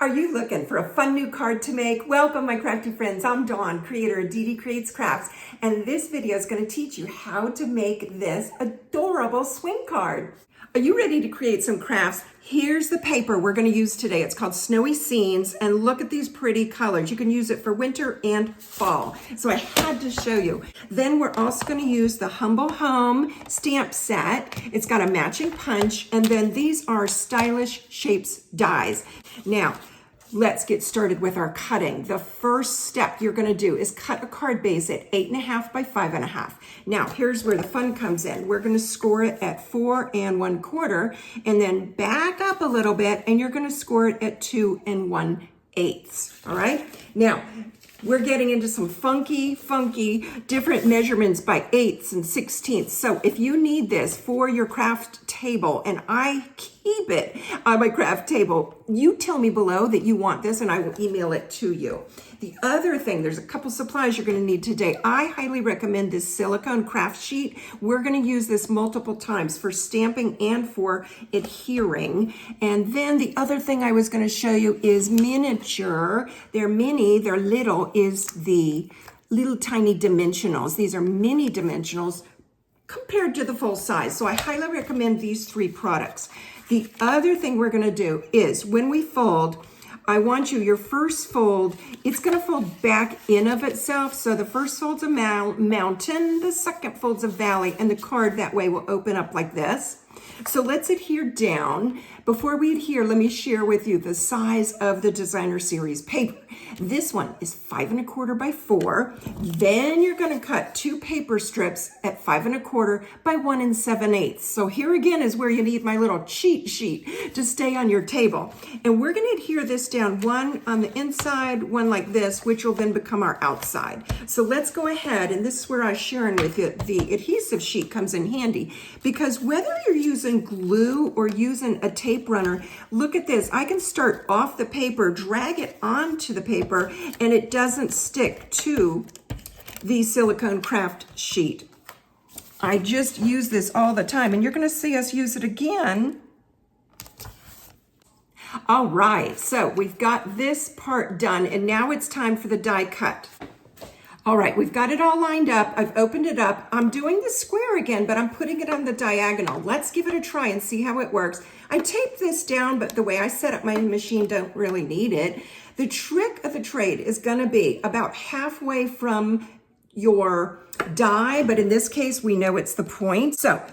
Are you looking for a fun new card to make? Welcome, my crafty friends. I'm Dawn, creator of Dee Dee Creates Crafts, and this video is going to teach you how to make this adorable swing card. Are you ready to create some crafts? Here's the paper we're going to use today. It's called Snowy Scenes, and look at these pretty colors. You can use it for winter and fall. So I had to show you. Then we're also going to use the Humble Home stamp set. It's got a matching punch, and then these are Stylish Shapes dies. Now, let's get started with our cutting. The first step you're going to do is cut a card base at 8.5 by 5.5. Now, here's where the fun comes in. We're going to score it at 4 1/4, and then back up a little bit, and you're going to score it at 2 1/8. All right? Now, we're getting into some funky different measurements by 8ths and 16ths. So if you need this for your craft table, and I keep it on my craft table, you tell me below that you want this and I will email it to you. The other thing, there's a couple supplies you're going to need today. I highly recommend this Silicone Craft Sheet. We're going to use this multiple times for stamping and for adhering. And then the other thing I was going to show you is miniature. They're mini, they're little, is the little tiny dimensionals. These are mini dimensionals compared to the full size. So I highly recommend these 3 products. The other thing we're going to do is when we fold, I want you, your first fold, it's going to fold back in of itself. So the first fold's a mountain, the second fold's a valley, and the card that way will open up like this. So let's adhere down. Before we adhere, let me share with you the size of the designer series paper. This one is 5 1/4 by 4. Then you're going to cut 2 paper strips at 5 1/4 by 1 7/8. So here again is where you need my little cheat sheet to stay on your table. And we're going to adhere this down, one on the inside, one like this, which will then become our outside. So let's go ahead, and this is where I'm sharing with you, the adhesive sheet comes in handy, because whether you're using glue or using a tape runner, look at this. I can start off the paper, drag it onto the paper, and it doesn't stick to the Silicone Craft Sheet. I just use this all the time, and you're going to see us use it again. All right, so we've got this part done, and now it's time for the die cut. All right, we've got it all lined up. I've opened it up. I'm doing the square again, but I'm putting it on the diagonal. Let's give it a try and see how it works. I taped this down, but the way I set up my machine, don't really need it. The trick of the trade is gonna be about halfway from your die, but in this case, we know it's the point. So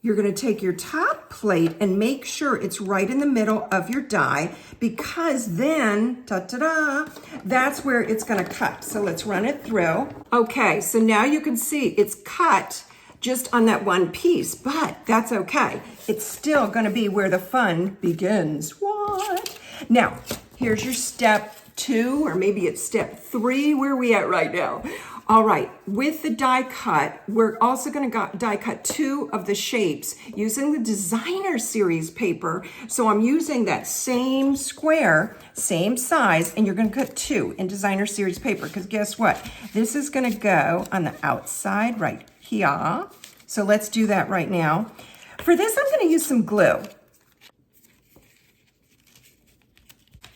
you're going to take your top plate and make sure it's right in the middle of your die, because then, ta-da-da, that's where it's going to cut. So let's run it through. Okay, so now you can see it's cut just on that one piece, but that's okay. It's still going to be where the fun begins. What? Now, here's your step 2, or maybe it's step 3. Where are we at right now? All right, with the die cut, we're also going to die cut 2 of the shapes using the designer series paper. So I'm using that same square, same size, and you're going to cut 2 in designer series paper, because guess what? This is going to go on the outside right here. So let's do that right now. For this, I'm going to use some glue.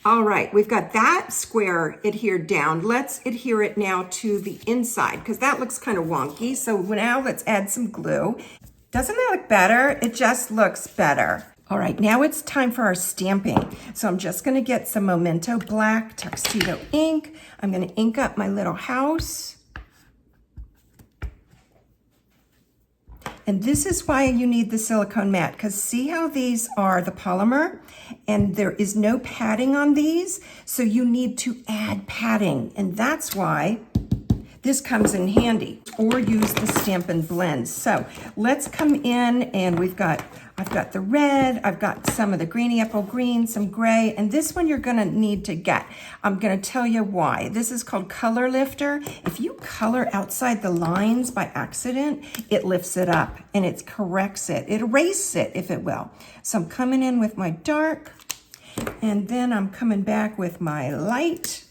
All right, we've got that square adhered down. Let's adhere it now to the inside, because that looks kind of wonky. So now let's add some glue. Doesn't that look better? It just looks better. All right, now it's time for our stamping. So I'm just gonna get some Memento Black Tuxedo ink. I'm gonna ink up my little house. And this is why you need the silicone mat, because see how these are the polymer and there is no padding on these, so you need to add padding, and that's why this comes in handy, or use the Stampin' Blend. So let's come in, and I've got the red, I've got some of the greeny apple green, some gray, and this one you're gonna need to get. I'm gonna tell you why. This is called Color Lifter. If you color outside the lines by accident, it lifts it up and it corrects it. It erases it, if it will. So I'm coming in with my dark, and then I'm coming back with my light.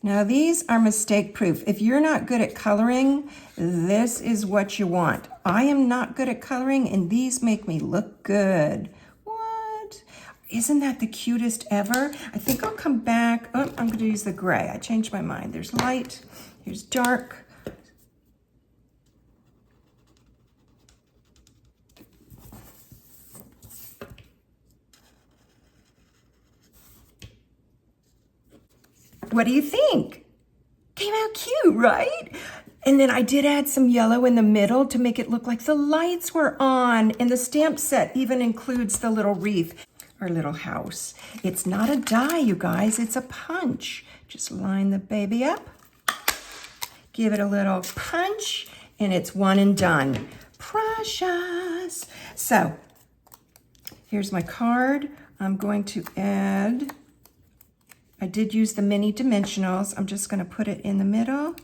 Now these are mistake proof. If you're not good at coloring, this is what you want. I am not good at coloring, and these make me look good. What? Isn't that the cutest ever? I think I'll come back. Oh, I'm going to use the gray. I changed my mind. There's light. Here's dark. What do you think? Came out cute, right? And then I did add some yellow in the middle to make it look like the lights were on. And the stamp set even includes the little wreath, our little house. It's not a die, you guys, it's a punch. Just line the baby up, give it a little punch, and it's one and done. Precious. So here's my card. I'm going to add, I did use the mini dimensionals. I'm just going to put it in the middle.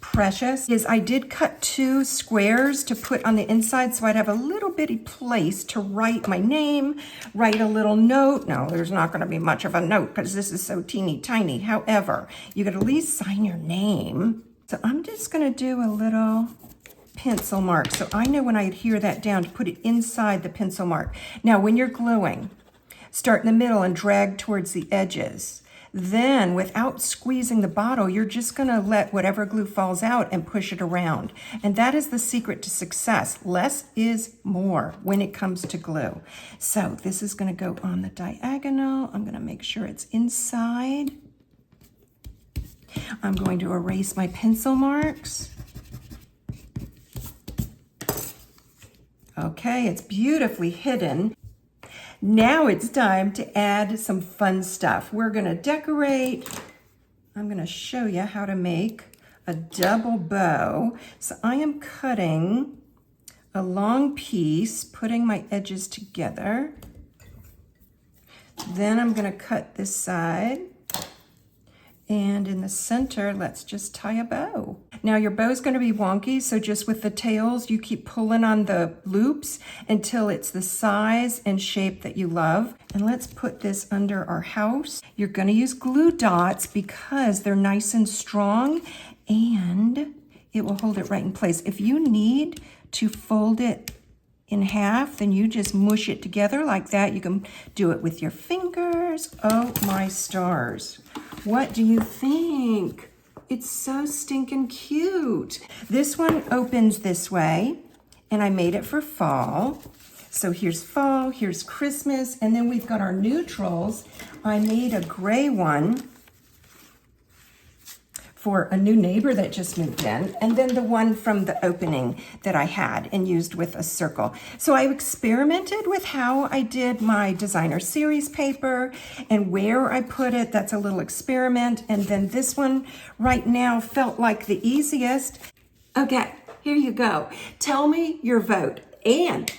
Precious is I did cut 2 squares to put on the inside so I'd have a little bitty place to write my name, write a little note. Now, there's not going to be much of a note because this is so teeny tiny. However, you could at least sign your name. So I'm just going to do a little pencil mark so I know when I adhere that down to put it inside the pencil mark. Now, when you're gluing, start in the middle and drag towards the edges. Then, without squeezing the bottle, you're just going to let whatever glue falls out and push it around. And that is the secret to success. Less is more when it comes to glue. So this is going to go on the diagonal. I'm going to make sure it's inside. I'm going to erase my pencil marks. Okay, it's beautifully hidden. Now it's time to add some fun stuff. We're gonna decorate. I'm gonna show you how to make a double bow. So I am cutting a long piece, putting my edges together. Then I'm gonna cut this side. And in the center, let's just tie a bow. Now your bow's gonna be wonky, so just with the tails, you keep pulling on the loops until it's the size and shape that you love. And let's put this under our house. You're gonna use glue dots because they're nice and strong and it will hold it right in place. If you need to fold it in half, then you just mush it together like that. You can do it with your fingers. Oh my stars. What do you think? It's so stinking cute. This one opens this way, and I made it for fall. So here's fall, here's Christmas, and then we've got our neutrals. I made a gray one for a new neighbor that just moved in, and then the one from the opening that I had and used with a circle. So I experimented with how I did my designer series paper and where I put it. That's a little experiment. And then this one right now felt like the easiest. Okay, here you go. Tell me your vote and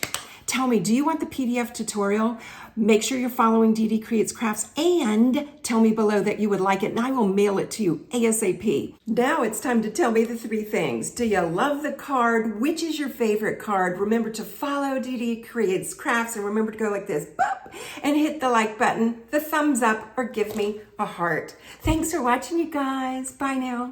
tell me, do you want the PDF tutorial? Make sure you're following Dee Dee Creates Crafts and tell me below that you would like it and I will mail it to you ASAP. Now it's time to tell me the 3 things. Do you love the card? Which is your favorite card? Remember to follow Dee Dee Creates Crafts and remember to go like this, boop, and hit the like button, the thumbs up, or give me a heart. Thanks for watching, you guys. Bye now.